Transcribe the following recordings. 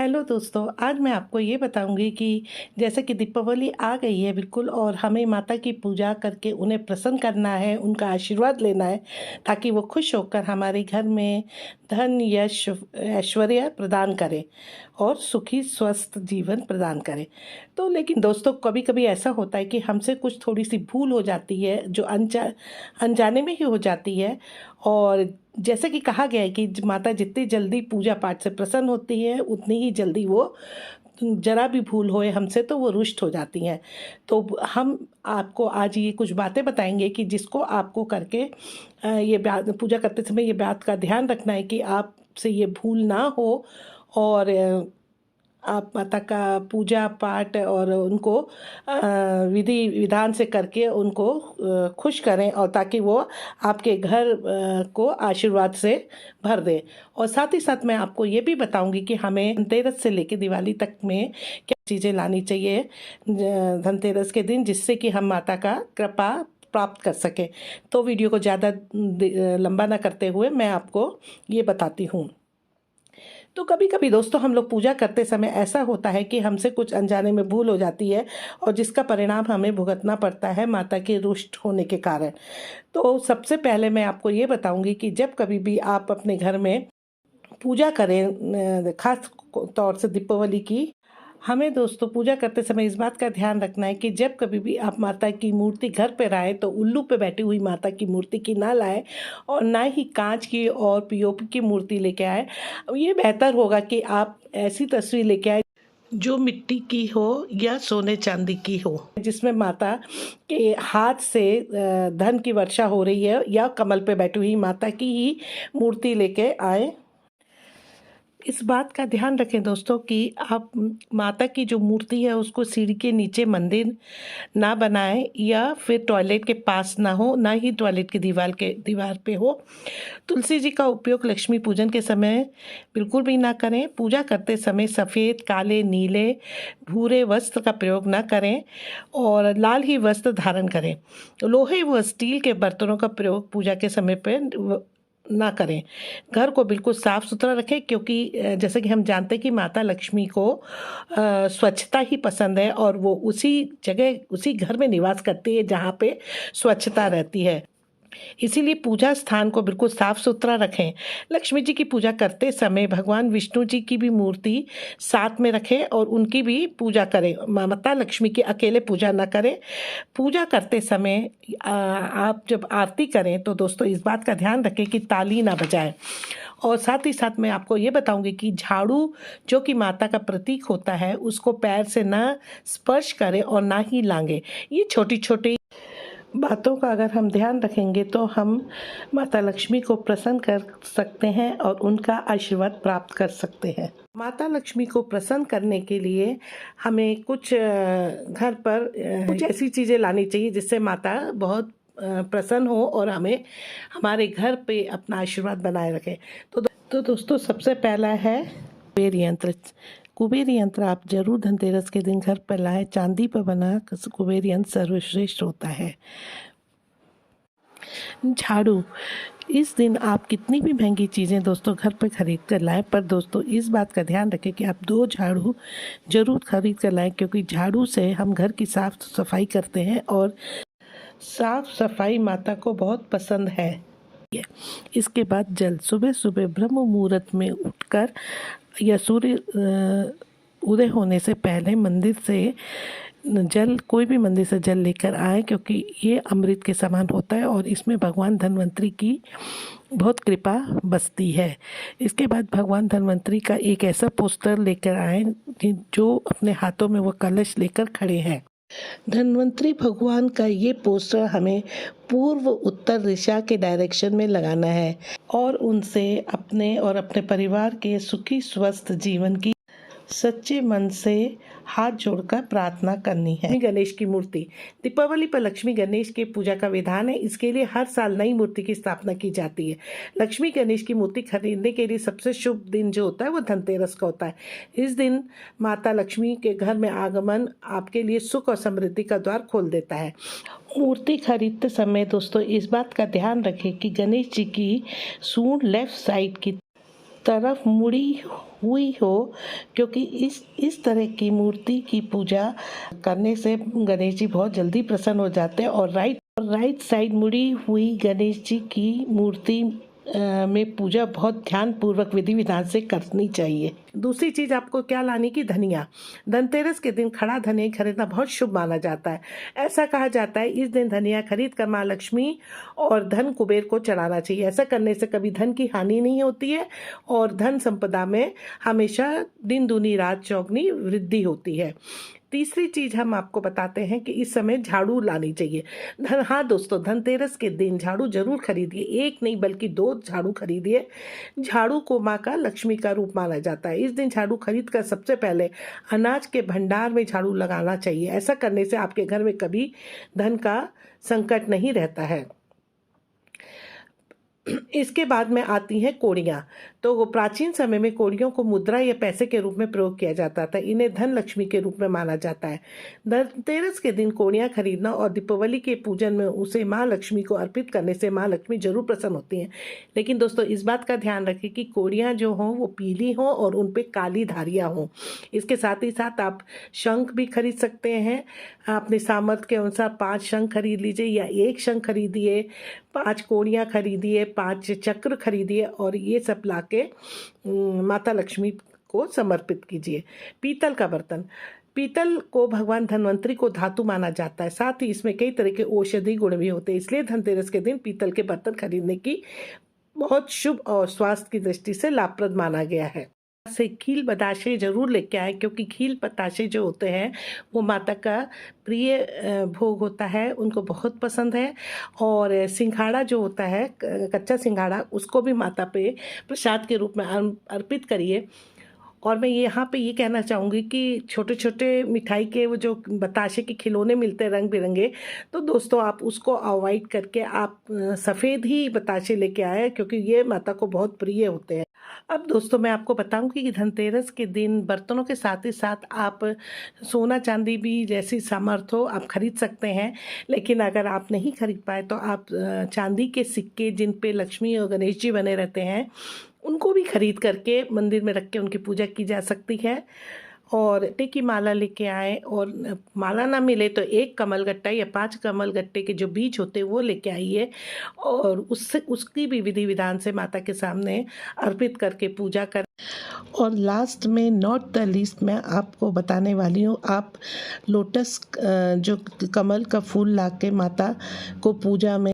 Hello दोस्तों, आज मैं आपको ये बताऊंगी कि जैसे कि दीपावली आ गई है बिल्कुल और हमें माता की पूजा करके उन्हें प्रसन्न करना है, उनका आशीर्वाद लेना है ताकि वो खुश होकर हमारे घर में धन, यश, ऐश्वर्य प्रदान करें और सुखी स्वस्थ जीवन प्रदान करें। तो लेकिन दोस्तों, कभी कभी ऐसा होता है कि हमसे कुछ थोड़ी सी भूल हो जाती है जो अनजाने में ही हो जाती है। और जैसे कि कहा गया है कि माता जितनी जल्दी पूजा पाठ से प्रसन्न होती है उतनी ही जल्दी वो जरा भी भूल होए हमसे तो वो रुष्ट हो जाती हैं। तो हम आपको आज ये कुछ बातें बताएंगे कि जिसको आपको करके ये बात पूजा करते समय ये बात का ध्यान रखना है कि आपसे ये भूल ना हो और आप माता का पूजा पाठ और उनको विधि विधान से करके उनको खुश करें और ताकि वो आपके घर को आशीर्वाद से भर दे। और साथ ही साथ मैं आपको ये भी बताऊंगी कि हमें धनतेरस से लेकर दिवाली तक में क्या चीज़ें लानी चाहिए धनतेरस के दिन, जिससे कि हम माता का कृपा प्राप्त कर सकें। तो वीडियो को ज़्यादा लंबा ना करते हुए मैं आपको ये बताती हूँ। तो कभी कभी दोस्तों, हम लोग पूजा करते समय ऐसा होता है कि हमसे कुछ अनजाने में भूल हो जाती है और जिसका परिणाम हमें भुगतना पड़ता है माता के रुष्ट होने के कारण। तो सबसे पहले मैं आपको ये बताऊंगी कि जब कभी भी आप अपने घर में पूजा करें, खास तौर से दीपावली की, हमें दोस्तों पूजा करते समय इस बात का ध्यान रखना है कि जब कभी भी आप माता की मूर्ति घर पे लाएं तो उल्लू पे बैठी हुई माता की मूर्ति की ना लाएं और ना ही कांच की और पीओपी की मूर्ति लेके आए। ये बेहतर होगा कि आप ऐसी तस्वीर लेके आए जो मिट्टी की हो या सोने चांदी की हो, जिसमें माता के हाथ से धन की वर्षा हो रही है, या कमल पे बैठी हुई माता की ही मूर्ति लेके आए। इस बात का ध्यान रखें दोस्तों कि आप माता की जो मूर्ति है उसको सीढ़ी के नीचे मंदिर ना बनाएं या फिर टॉयलेट के पास ना हो, ना ही टॉयलेट की दीवार पे हो। तुलसी जी का उपयोग लक्ष्मी पूजन के समय बिल्कुल भी ना करें। पूजा करते समय सफ़ेद, काले, नीले, भूरे वस्त्र का प्रयोग ना करें और लाल ही वस्त्र धारण करें। लोहे व स्टील के बर्तनों का प्रयोग पूजा के समय पर ना करें। घर को बिल्कुल साफ सुथरा रखें, क्योंकि जैसे कि हम जानते हैं कि माता लक्ष्मी को स्वच्छता ही पसंद है और वो उसी जगह उसी घर में निवास करती है जहाँ पे स्वच्छता रहती है। इसीलिए पूजा स्थान को बिल्कुल साफ सुथरा रखें। लक्ष्मी जी की पूजा करते समय भगवान विष्णु जी की भी मूर्ति साथ में रखें और उनकी भी पूजा करें। माता लक्ष्मी की अकेले पूजा न करें। पूजा करते समय आप जब आरती करें तो दोस्तों इस बात का ध्यान रखें कि ताली ना बजाएं। और साथ ही साथ मैं आपको ये बताऊंगी कि झाड़ू जो कि माता का प्रतीक होता है उसको पैर से ना स्पर्श करें और ना ही लांगे। ये छोटी छोटी बातों का अगर हम ध्यान रखेंगे तो हम माता लक्ष्मी को प्रसन्न कर सकते हैं और उनका आशीर्वाद प्राप्त कर सकते हैं। माता लक्ष्मी को प्रसन्न करने के लिए हमें कुछ घर पर कुछ ऐसी चीज़ें लानी चाहिए जिससे माता बहुत प्रसन्न हो और हमें हमारे घर पे अपना आशीर्वाद बनाए रखे। तो दोस्तों, सबसे पहला है कुबेर यंत्र। कुबेर यंत्र आप जरूर धनतेरस के दिन घर पर लाएं। चांदी पर बना कुबेर यंत्र सर्वश्रेष्ठ होता है। झाड़ू, इस दिन आप कितनी भी महंगी चीज़ें दोस्तों घर पर खरीद कर लाएं, पर दोस्तों इस बात का ध्यान रखें कि आप 2 झाड़ू जरूर खरीद कर लाएं, क्योंकि झाड़ू से हम घर की साफ सफाई करते हैं और साफ सफाई माता को बहुत पसंद है। इसके बाद जल, सुबह सुबह ब्रह्म मुहूर्त में उठकर या सूर्य उदय होने से पहले मंदिर से जल, कोई भी मंदिर से जल लेकर आए, क्योंकि ये अमृत के समान होता है और इसमें भगवान धन्वंतरी की बहुत कृपा बसती है। इसके बाद भगवान धन्वंतरी का एक ऐसा पोस्टर लेकर आए जो अपने हाथों में वो कलश लेकर खड़े हैं। धन्वंतरी भगवान का ये पोस्टर हमें पूर्व उत्तर दिशा के डायरेक्शन में लगाना है और उनसे अपने और अपने परिवार के सुखी स्वस्थ जीवन की सच्चे मन से हाथ जोड़कर प्रार्थना करनी है। गणेश की मूर्ति, दीपावली पर लक्ष्मी गणेश की पूजा का विधान है। इसके लिए हर साल नई मूर्ति की स्थापना की जाती है। लक्ष्मी गणेश की मूर्ति खरीदने के लिए सबसे शुभ दिन जो होता है वो धनतेरस का होता है। इस दिन माता लक्ष्मी के घर में आगमन आपके लिए सुख और समृद्धि का द्वार खोल देता है। मूर्ति खरीदते समय दोस्तों इस बात का ध्यान रखें कि गणेश जी की सूंड लेफ्ट साइड की तरफ मुड़ी हुई हो, क्योंकि इस तरह की मूर्ति की पूजा करने से गणेश जी बहुत जल्दी प्रसन्न हो जाते हैं। और राइट साइड मुड़ी हुई गणेश जी की मूर्ति में पूजा बहुत ध्यान पूर्वक विधि विधान से करनी चाहिए। दूसरी चीज़ आपको क्या लानी की धनिया। धनतेरस के दिन खड़ा धनिया खरीदना बहुत शुभ माना जाता है। ऐसा कहा जाता है इस दिन धनिया खरीद कर माँ लक्ष्मी और धन कुबेर को चढ़ाना चाहिए। ऐसा करने से कभी धन की हानि नहीं होती है और धन संपदा में हमेशा दिन दूनी रात चौगनी वृद्धि होती है। तीसरी चीज़ हम आपको बताते हैं कि इस समय झाड़ू लानी चाहिए। हाँ दोस्तों, धनतेरस के दिन झाड़ू जरूर खरीदिए, एक नहीं बल्कि 2 झाड़ू खरीदिए। झाड़ू को माँ का लक्ष्मी का रूप माना जाता है। इस दिन झाड़ू खरीद कर सबसे पहले अनाज के भंडार में झाड़ू लगाना चाहिए। ऐसा करने से आपके घर में कभी धन का संकट नहीं रहता है। इसके बाद में आती हैं कोड़ियाँ। तो वो प्राचीन समय में कोड़ियों को मुद्रा या पैसे के रूप में प्रयोग किया जाता था। इन्हें धन लक्ष्मी के रूप में माना जाता है। धनतेरस के दिन कोड़ियाँ खरीदना और दीपावली के पूजन में उसे माँ लक्ष्मी को अर्पित करने से माँ लक्ष्मी जरूर प्रसन्न होती हैं। लेकिन दोस्तों इस बात का ध्यान रखें कि कोड़ियाँ जो हों वो पीली हों और उन पर काली धारियाँ हों। इसके साथ ही साथ आप शंख भी खरीद सकते हैं। अपने सामर्थ्य के अनुसार 5 शंख खरीद लीजिए या 1 शंख खरीदिए, 5 कोड़ियाँ खरीदिए, 5 चक्र खरीदिए और ये सब लाके माता लक्ष्मी को समर्पित कीजिए। पीतल का बर्तन। पीतल को भगवान धन्वंतरी को धातु माना जाता है। साथ ही इसमें कई तरह के औषधि गुण भी होते हैं। इसलिए धनतेरस के दिन पीतल के बर्तन खरीदने की बहुत शुभ और स्वास्थ्य की दृष्टि से लाभप्रद माना गया है। से खील बताशे जरूर लेके आए, क्योंकि खील बताशे जो होते हैं वो माता का प्रिय भोग होता है, उनको बहुत पसंद है। और सिंघाड़ा जो होता है, कच्चा सिंघाड़ा, उसको भी माता पे प्रसाद के रूप में अर्पित करिए। और मैं यहाँ पे ये कहना चाहूँगी कि छोटे छोटे मिठाई के वो जो बताशे के खिलौने मिलते हैं रंग बिरंगे, तो दोस्तों आप उसको अवॉइड करके आप सफ़ेद ही बताशे लेके आए, क्योंकि ये माता को बहुत प्रिय होते हैं। अब दोस्तों मैं आपको बताऊंगी कि धनतेरस के दिन बर्तनों के साथ ही साथ आप सोना चांदी भी जैसी सामर्थ्य हो आप खरीद सकते हैं। लेकिन अगर आप नहीं खरीद पाए तो आप चांदी के सिक्के जिन पे लक्ष्मी और गणेश जी बने रहते हैं उनको भी खरीद करके मंदिर में रख के उनकी पूजा की जा सकती है। और टेकी माला लेके आए, और माला ना मिले तो 1 कमलगट्टा या 5 कमलगट्टे के जो बीज होते हैं वो लेके आइए और उसकी भी विधि विधान से माता के सामने अर्पित करके पूजा करें। और लास्ट में नॉट द लीस्ट मैं आपको बताने वाली हूँ, आप लोटस जो कमल का फूल लाके माता को पूजा में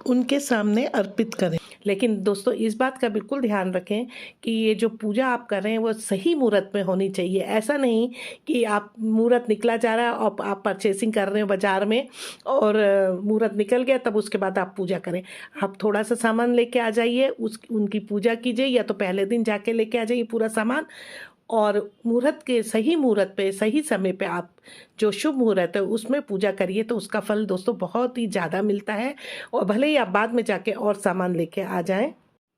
उनके सामने अर्पित करें। लेकिन दोस्तों इस बात का बिल्कुल ध्यान रखें कि ये जो पूजा आप कर रहे हैं वो सही मुहूर्त में होनी चाहिए। ऐसा नहीं कि आप मुहूर्त निकला जा रहा है और आप परचेसिंग कर रहे हो बाज़ार में और मुहूर्त निकल गया तब उसके बाद आप पूजा करें। आप थोड़ा सा सामान लेके आ जाइए, उनकी पूजा कीजिए, या तो पहले दिन जाके लेके आ जाइए पूरा सामान, और मुहूर्त के सही मुहूर्त पे सही समय पे आप जो शुभ मुहूर्त है उसमें पूजा करिए तो उसका फल दोस्तों बहुत ही ज़्यादा मिलता है। और भले ही आप बाद में जाके और सामान लेके आ जाएं।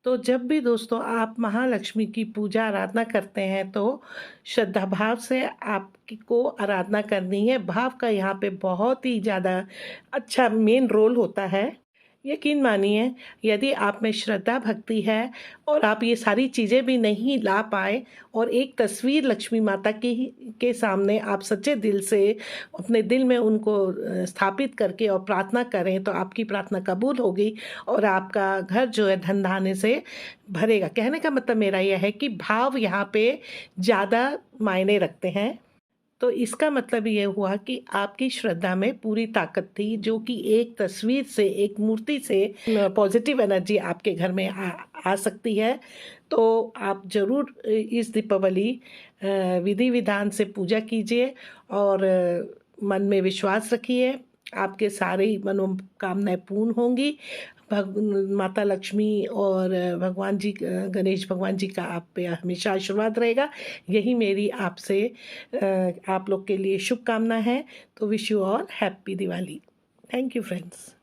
तो जब भी दोस्तों आप महालक्ष्मी की पूजा आराधना करते हैं तो श्रद्धा भाव से आपको आराधना करनी है। भाव का यहाँ पे बहुत ही ज़्यादा अच्छा मेन रोल होता है। यकीन मानिए यदि आप में श्रद्धा भक्ति है और आप ये सारी चीज़ें भी नहीं ला पाए और एक तस्वीर लक्ष्मी माता के सामने आप सच्चे दिल से अपने दिल में उनको स्थापित करके और प्रार्थना करें तो आपकी प्रार्थना कबूल होगी और आपका घर जो है धन धान्य से भरेगा। कहने का मतलब मेरा यह है कि भाव यहाँ पे ज़्यादा मायने रखते हैं। तो इसका मतलब ये हुआ कि आपकी श्रद्धा में पूरी ताकत थी, जो कि एक तस्वीर से, एक मूर्ति से पॉजिटिव एनर्जी आपके घर में आ सकती है। तो आप ज़रूर इस दीपावली विधि विधान से पूजा कीजिए और मन में विश्वास रखिए, आपके सारी मनोकामनाएं पूर्ण होंगी। माता लक्ष्मी और भगवान जी, गणेश भगवान जी का आप पे हमेशा आशीर्वाद रहेगा। यही मेरी आपसे आप लोग के लिए शुभकामना है। तो wish you all happy Diwali. Thank you friends.